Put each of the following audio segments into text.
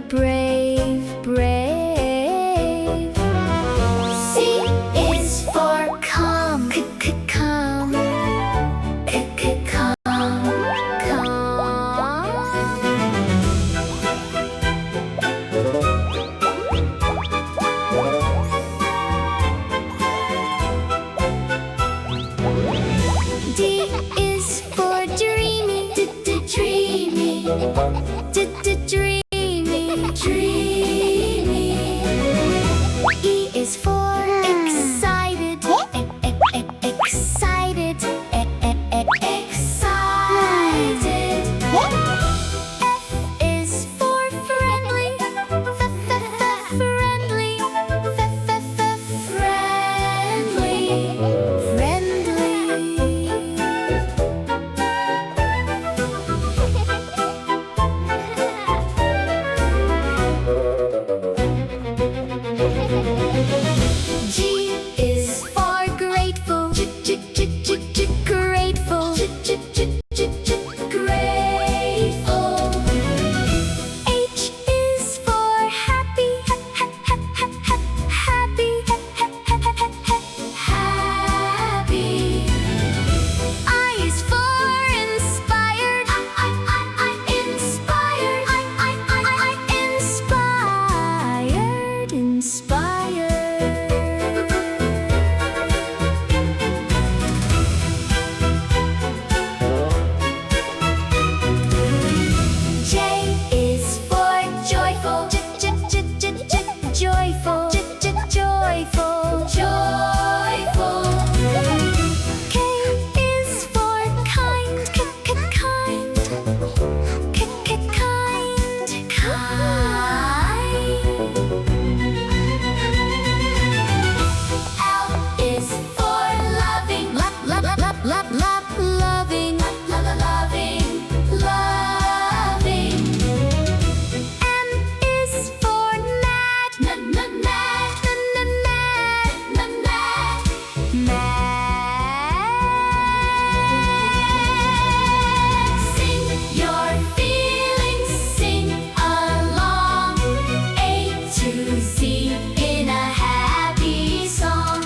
Brave, brave. C is for calm, calm, calm, calm. D is for dreamy, dreamy, dreamy. Dreamy. E is for excited, excited, excited. F is for friendly, friendly, G is for grateful, grateful, grateful. H is for happy, happy, happy. I is for inspired, inspired, inspired. J is for joyful, joyful, joyful, joyful. K is for kind, kind, kind, kind. L is for loving, loving, loving, loving. M is for mad, mad. Sing your feelings, sing along. A to Z in a happy song.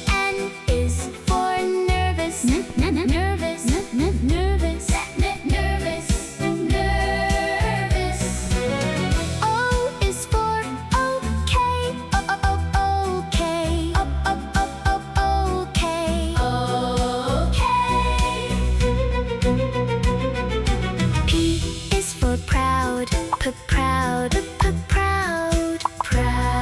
N is for nervous, nervous, nervous, nervous, nervous. O is for okay, okay, okay. P is for proud, proud, proud, proud.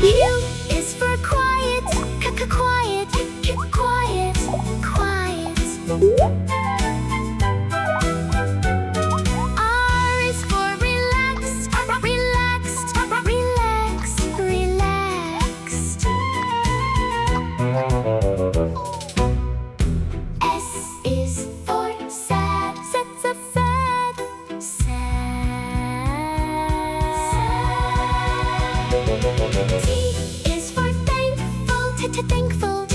U is for quiet, quiet, quiet, quiet. R is for relaxed, relaxed, relaxed, relaxed. S is for sad, sad, sad, sad. T is for thankful, thankful,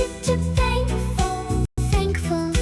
thankful, thankful.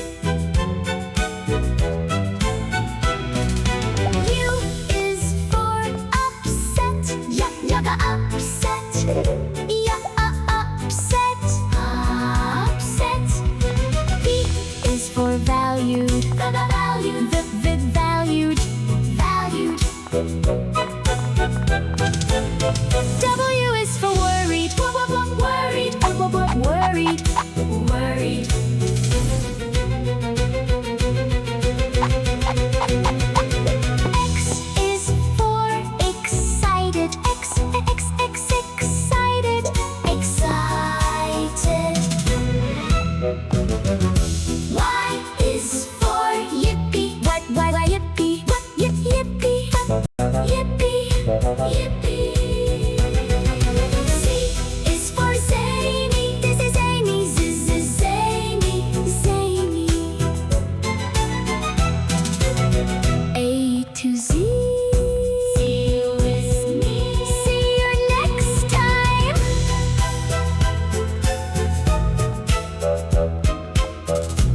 T